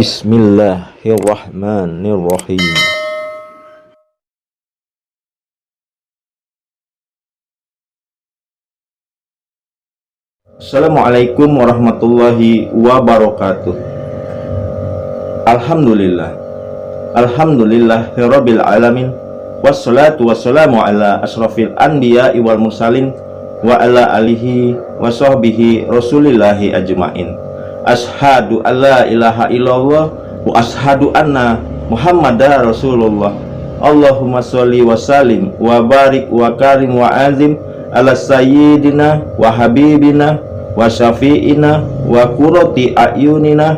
Bismillahirrahmanirrahim. Assalamualaikum warahmatullahi wabarakatuh. Alhamdulillahirabbil alamin. Wassalatu wassalamu ala asrafil anbiya'i wal mursalin wa ala alihi wa sahbihi rasulillahi ajmain. Ashhadu alla ilaha illallah wa ashhadu anna muhammadar rasulullah. Allahumma sholli wa sallim wa barik wa karim wa azim ala sayyidina wa habibina wa syafi'ina wa qurrati a'yunina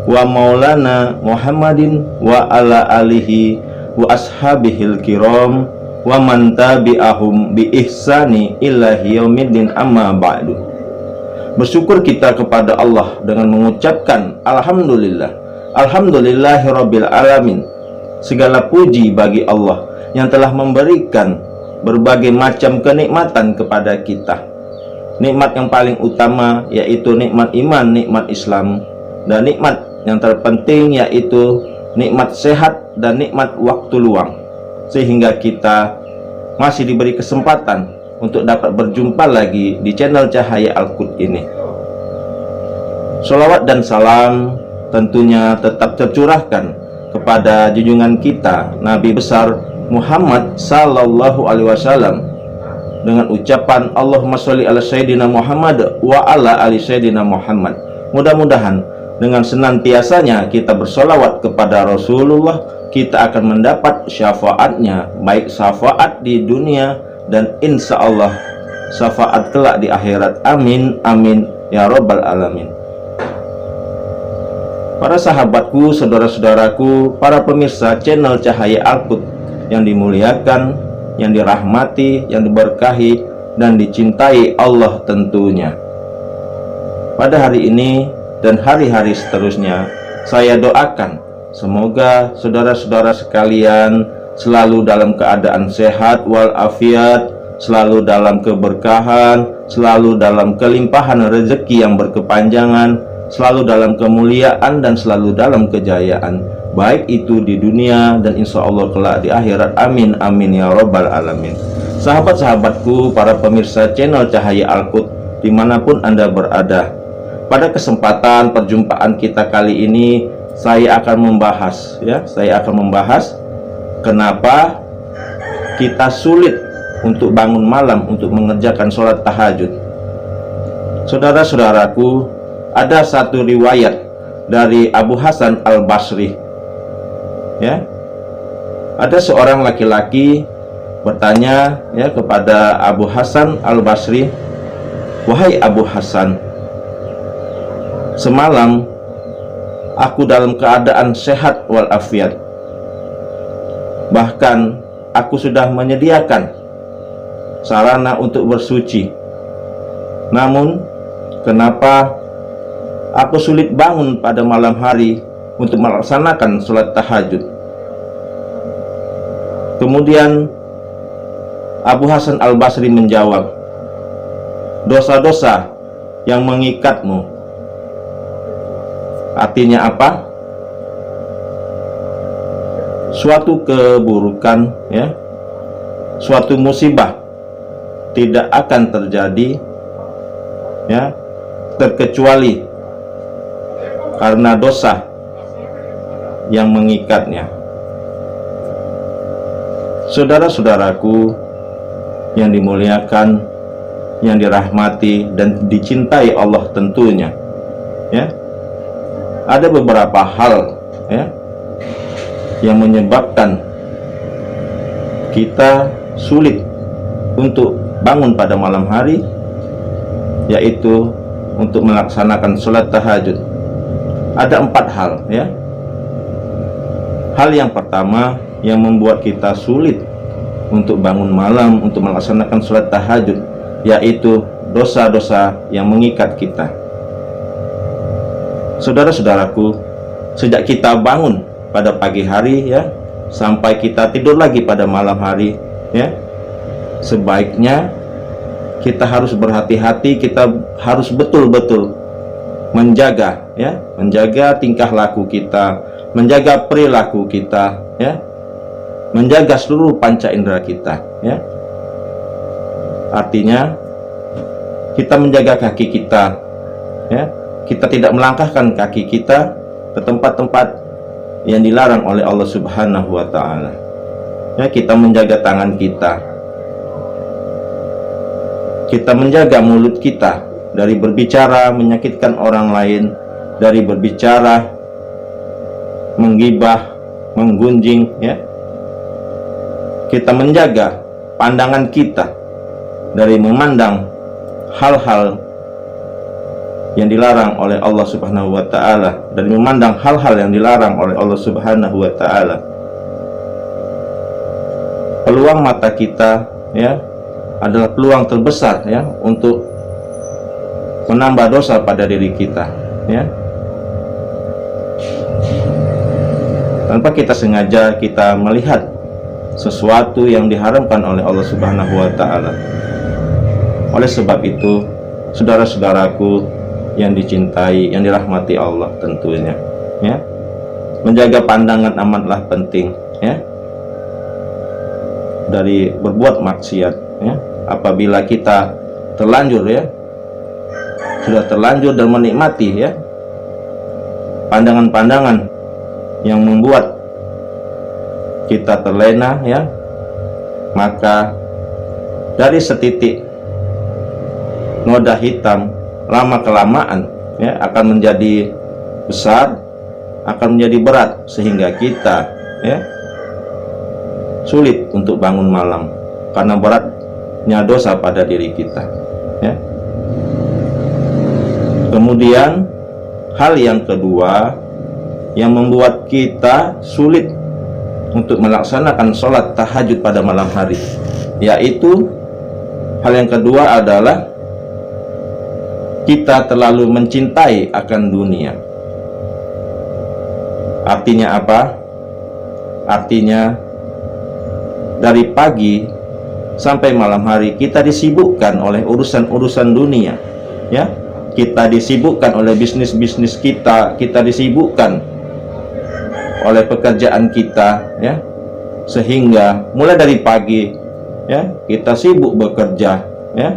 wa maulana Muhammadin wa ala alihi wa ashabihil kiram wa man tabi'ahum bi ihsani ila yaumiddin, amma ba'du. Bersyukur kita kepada Allah dengan mengucapkan alhamdulillah, alhamdulillahirabbil alamin. Segala puji bagi Allah yang telah memberikan berbagai macam kenikmatan kepada kita. Nikmat yang paling utama yaitu nikmat iman, nikmat Islam, dan nikmat yang terpenting yaitu nikmat sehat dan nikmat waktu luang, sehingga kita masih diberi kesempatan untuk dapat berjumpa lagi di channel Cahaya Al-Qud ini. Sholawat dan salam tentunya tetap tercurahkan kepada junjungan kita Nabi besar Muhammad sallallahu alaihi wasallam dengan ucapan Allahumma sholli ala sayyidina Muhammad wa ala ali sayyidina Muhammad. Mudah-mudahan dengan senantiasanya kita bersolawat kepada Rasulullah, kita akan mendapat syafaatnya, baik syafaat di dunia dan insya Allah syafaat kelak di akhirat. Amin amin ya rabbal alamin. Para sahabatku, saudara-saudaraku, para pemirsa channel Cahaya Al-Qud yang dimuliakan, yang dirahmati, yang diberkahi dan dicintai Allah tentunya. Pada hari ini dan hari-hari seterusnya, saya doakan semoga saudara-saudara sekalian selalu dalam keadaan sehat walafiat, selalu dalam keberkahan, selalu dalam kelimpahan rezeki yang berkepanjangan, selalu dalam kemuliaan dan selalu dalam kejayaan, baik itu di dunia dan insya Allah kelak di akhirat. Amin amin ya rabbal alamin. Sahabat-sahabatku, para pemirsa channel Cahaya Al-Qud dimanapun Anda berada, pada kesempatan perjumpaan kita kali ini saya akan membahas kenapa kita sulit untuk bangun malam untuk mengerjakan sholat tahajud. Saudara-saudaraku, ada satu riwayat dari Abu Hasan Al-Basri. Ada seorang laki-laki bertanya kepada Abu Hasan Al-Basri, "Wahai Abu Hasan, semalam aku dalam keadaan sehat walafiat. Bahkan aku sudah menyediakan sarana untuk bersuci. Namun kenapa aku sulit bangun pada malam hari untuk melaksanakan sholat tahajud?" Kemudian Abu Hasan Al-Basri menjawab, "Dosa-dosa yang mengikatmu." Artinya apa? Suatu keburukan, suatu musibah tidak akan terjadi terkecuali karena dosa yang mengikatnya. Saudara-saudaraku yang dimuliakan, yang dirahmati dan dicintai Allah tentunya, ada beberapa hal yang menyebabkan kita sulit untuk bangun pada malam hari, yaitu untuk melaksanakan sholat tahajud. Ada 4 hal. Hal yang pertama yang membuat kita sulit untuk bangun malam untuk melaksanakan sholat tahajud, yaitu dosa-dosa yang mengikat kita. Saudara-saudaraku, sejak kita bangun pada pagi hari sampai kita tidur lagi pada malam hari, sebaiknya kita harus berhati-hati, kita harus betul-betul menjaga, ya, menjaga tingkah laku kita, menjaga perilaku kita, ya, menjaga seluruh panca indera kita, ya. Artinya kita menjaga kaki kita, ya, kita tidak melangkahkan kaki kita ke tempat-tempat yang dilarang oleh Allah Subhanahu wa Ta'ala, ya. Kita menjaga tangan kita, kita menjaga mulut kita dari berbicara menyakitkan orang lain, dari berbicara menggibah, menggunjing, ya. Kita menjaga pandangan kita dari memandang hal-hal yang dilarang oleh Allah Subhanahu wa Ta'ala, dari memandang hal-hal yang dilarang oleh Allah Subhanahu wa Ta'ala. Peluang mata kita, ya, adalah peluang terbesar, ya, untuk menambah dosa pada diri kita, ya. Tanpa kita sengaja kita melihat sesuatu yang diharamkan oleh Allah Subhanahu wa Ta'ala. Oleh sebab itu, saudara-saudaraku yang dicintai, yang dirahmati Allah tentunya, ya, menjaga pandangan amatlah penting, ya, dari berbuat maksiat, ya. Apabila kita terlanjur, ya, sudah terlanjur dan menikmati, ya, pandangan-pandangan yang membuat kita terlena, ya, maka dari setitik noda hitam lama kelamaan, ya, akan menjadi besar, akan menjadi berat, sehingga kita, ya, sulit untuk bangun malam karena beratnya dosa pada diri kita, ya. Kemudian hal yang kedua yang membuat kita sulit untuk melaksanakan sholat tahajud pada malam hari, yaitu hal yang kedua adalah kita terlalu mencintai akan dunia. Artinya apa? Artinya dari pagi sampai malam hari kita disibukkan oleh urusan-urusan dunia, ya. Kita disibukkan oleh bisnis-bisnis kita, kita disibukkan oleh pekerjaan kita, ya. Sehingga mulai dari pagi, ya, kita sibuk bekerja, ya,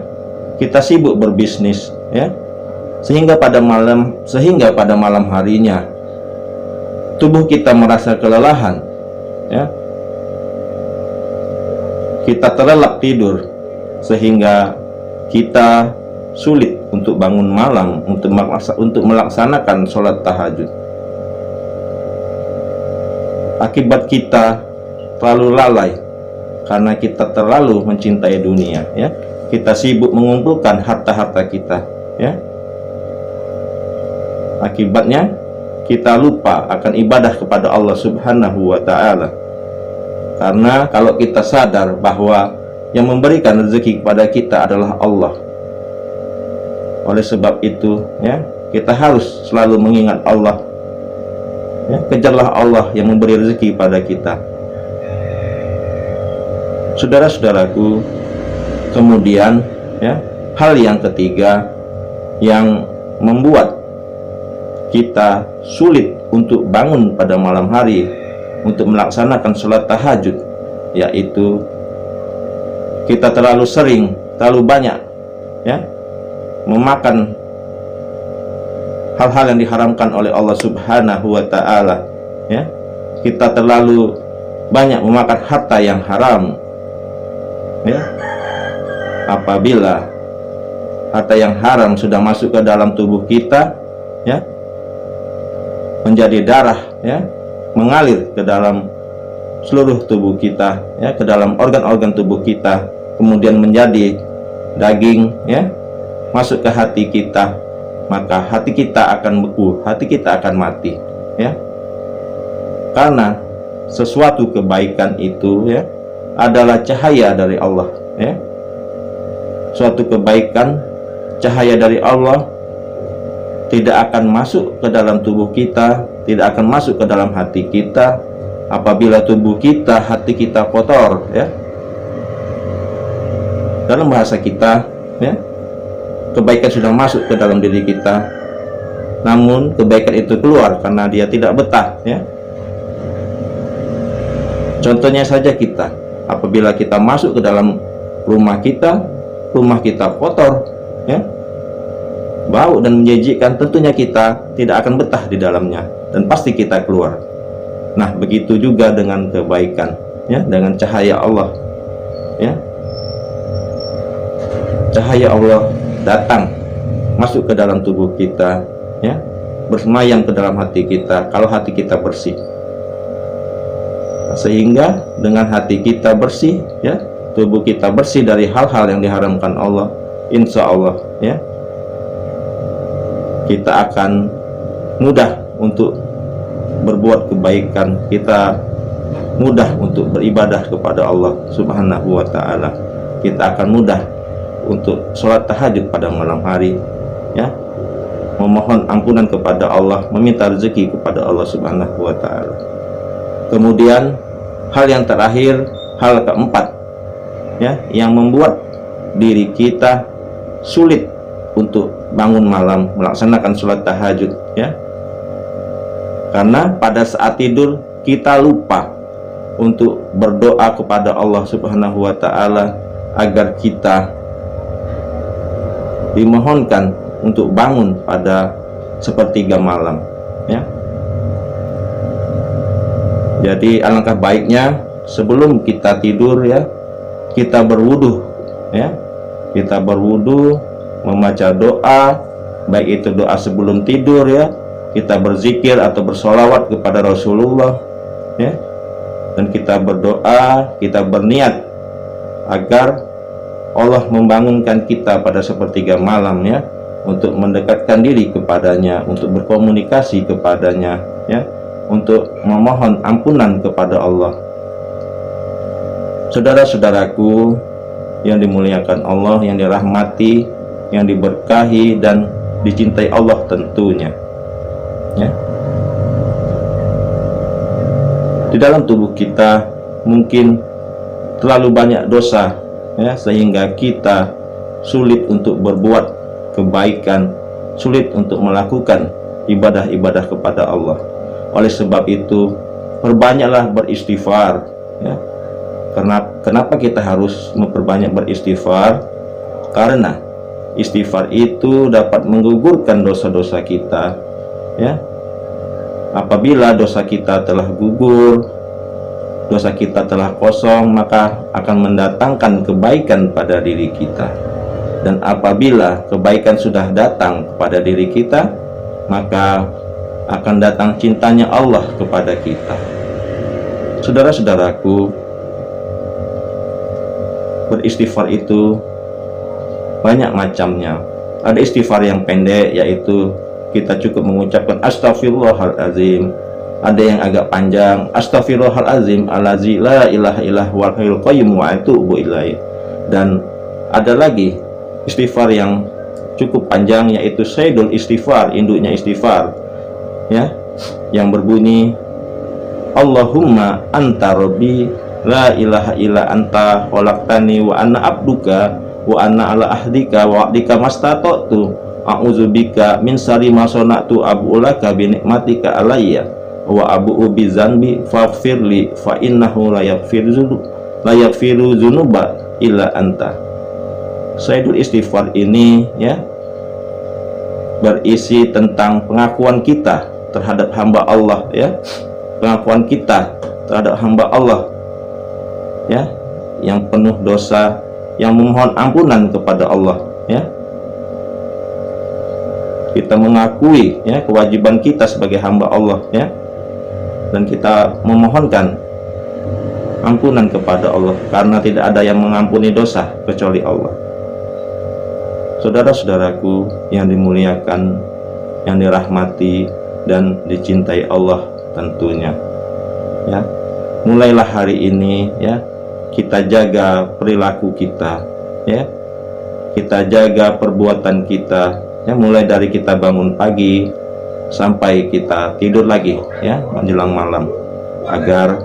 kita sibuk berbisnis, ya, sehingga pada malam harinya tubuh kita merasa kelelahan, ya, kita terlelap tidur, sehingga kita sulit untuk bangun malam untuk melaksanakan sholat tahajud. Akibat kita terlalu lalai karena kita terlalu mencintai dunia, ya. Kita sibuk mengumpulkan harta-harta kita, ya. Akibatnya kita lupa akan ibadah kepada Allah Subhanahu wa Ta'ala. Karena kalau kita sadar bahwa yang memberikan rezeki kepada kita adalah Allah, oleh sebab itu, ya, kita harus selalu mengingat Allah, ya. Kejarlah Allah yang memberi rezeki pada kita. Saudara-saudaraku, kemudian, ya, hal yang ketiga yang membuat kita sulit untuk bangun pada malam hari untuk melaksanakan sholat tahajud, yaitu kita terlalu sering, terlalu banyak, ya, memakan hal-hal yang diharamkan oleh Allah Subhanahu wa Ta'ala, ya. Kita terlalu banyak memakan harta yang haram, ya. Apabila harta yang haram sudah masuk ke dalam tubuh kita, ya, menjadi darah, ya, mengalir ke dalam seluruh tubuh kita, ya, ke dalam organ-organ tubuh kita, kemudian menjadi daging, ya, masuk ke hati kita, maka hati kita akan beku, hati kita akan mati, ya. Karena sesuatu kebaikan itu, ya, adalah cahaya dari Allah, ya. Suatu kebaikan, cahaya dari Allah tidak akan masuk ke dalam tubuh kita, tidak akan masuk ke dalam hati kita apabila tubuh kita, hati kita kotor, ya. Dalam bahasa kita, ya, kebaikan sudah masuk ke dalam diri kita, namun kebaikan itu keluar karena dia tidak betah, ya. Contohnya saja kita, apabila kita masuk ke dalam rumah kita kotor, ya, bau dan menjijikkan, tentunya kita tidak akan betah di dalamnya dan pasti kita keluar. Nah, begitu juga dengan kebaikan, ya, dengan cahaya Allah, ya. Cahaya Allah datang masuk ke dalam tubuh kita, ya, bersemayam ke dalam hati kita kalau hati kita bersih. Sehingga dengan hati kita bersih, ya, tubuh kita bersih dari hal-hal yang diharamkan Allah, insya Allah, ya, kita akan mudah untuk berbuat kebaikan, kita mudah untuk beribadah kepada Allah Subhanahu wa ta'ala, kita akan mudah untuk sholat tahajud pada malam hari, ya, memohon ampunan kepada Allah, meminta rezeki kepada Allah Subhanahu wa ta'ala. Kemudian hal yang terakhir, hal keempat, ya, yang membuat diri kita sulit untuk bangun malam melaksanakan sholat tahajud, ya, karena pada saat tidur kita lupa untuk berdoa kepada Allah Subhanahu wa ta'ala agar kita dimohonkan untuk bangun pada sepertiga malam, ya. Jadi alangkah baiknya sebelum kita tidur, ya, kita berwudu, ya, kita berwudu, membaca doa, baik itu doa sebelum tidur, ya, kita berzikir atau bersolawat kepada Rasulullah, ya, dan kita berdoa, kita berniat agar Allah membangunkan kita pada sepertiga malam, ya, untuk mendekatkan diri kepadanya, untuk berkomunikasi kepadanya, ya, untuk memohon ampunan kepada Allah. Saudara-saudaraku yang dimuliakan Allah, yang dirahmati, yang diberkahi dan dicintai Allah tentunya, ya. Di dalam tubuh kita mungkin terlalu banyak dosa, ya, sehingga kita sulit untuk berbuat kebaikan, sulit untuk melakukan ibadah-ibadah kepada Allah. Oleh sebab itu, perbanyaklah beristighfar, ya. Kenapa kita harus memperbanyak beristighfar? Karena istighfar itu dapat menggugurkan dosa-dosa kita, ya. Apabila dosa kita telah gugur, dosa kita telah kosong, maka akan mendatangkan kebaikan pada diri kita. Dan apabila kebaikan sudah datang kepada diri kita, maka akan datang cintanya Allah kepada kita. Saudara-saudaraku, beristighfar itu banyak macamnya. Ada istighfar yang pendek, yaitu kita cukup mengucapkan astaghfirullahalazim. Ada yang agak panjang, astaghfirullahalazim allazi la ilaha illa huwal hayyul qayyum wa atubu ilaih. Dan ada lagi istighfar yang cukup panjang, yaitu sayyidul istighfar, induknya istighfar, ya, yang berbunyi Allahumma anta rabbi la ilaha illa anta khalaqtani wa ana abduka wa ana ala ahdika wa wa'dika mastata'tu a'udzubika min syarri ma sana'tu abu'ulaka bi nikmatika alayya wa abu'u bi dzanbi faghfirli fa innahu la yaghfiru dzunuba illa anta. Sayyidul istighfar ini, ya, berisi tentang pengakuan kita terhadap hamba Allah, ya, pengakuan kita terhadap hamba Allah, ya, yang penuh dosa, yang memohon ampunan kepada Allah, ya. Kita mengakui, ya, kewajiban kita sebagai hamba Allah, ya, dan kita memohonkan ampunan kepada Allah, karena tidak ada yang mengampuni dosa kecuali Allah. Saudara-saudaraku yang dimuliakan, yang dirahmati dan dicintai Allah tentunya, ya, mulailah hari ini, ya, kita jaga perilaku kita, ya, kita jaga perbuatan kita, ya, mulai dari kita bangun pagi sampai kita tidur lagi, ya, menjelang malam, agar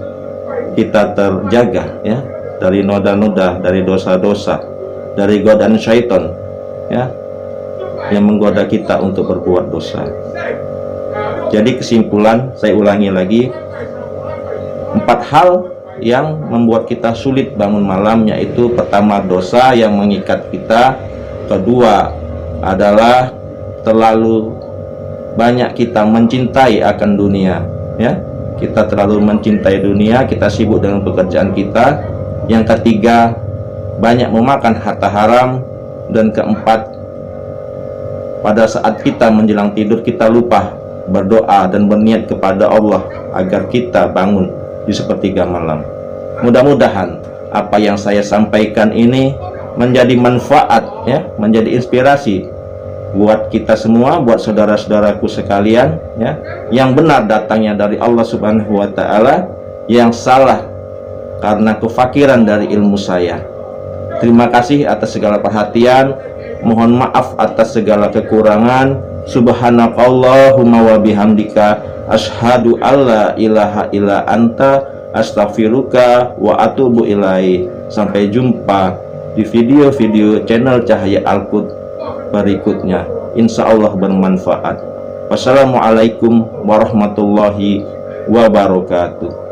kita terjaga, ya, dari noda-noda, dari dosa-dosa, dari godaan syaitan, ya, yang menggoda kita untuk berbuat dosa. Jadi kesimpulan, saya ulangi lagi, 4 hal yang membuat kita sulit bangun malam, yaitu pertama, dosa yang mengikat kita. Kedua adalah terlalu banyak kita mencintai akan dunia, ya. Kita terlalu mencintai dunia, kita sibuk dengan pekerjaan kita. Yang ketiga, banyak memakan harta haram. Dan keempat, pada saat kita menjelang tidur kita lupa berdoa dan berniat kepada Allah agar kita bangun di sepertiga malam. Mudah-mudahan apa yang saya sampaikan ini menjadi manfaat, ya, menjadi inspirasi buat kita semua, buat saudara-saudaraku sekalian, ya. Yang benar datangnya dari Allah Subhanahu wa taala, yang salah karena kefakiran dari ilmu saya. Terima kasih atas segala perhatian. Mohon maaf atas segala kekurangan. Subhanakallahumma wa bihamdika asyhadu alla ilaha illa anta astaghfiruka wa atubu ilaik. Sampai jumpa di video-video channel Cahaya Al-Quds berikutnya. Insya Allah bermanfaat. Wassalamualaikum warahmatullahi wabarakatuh.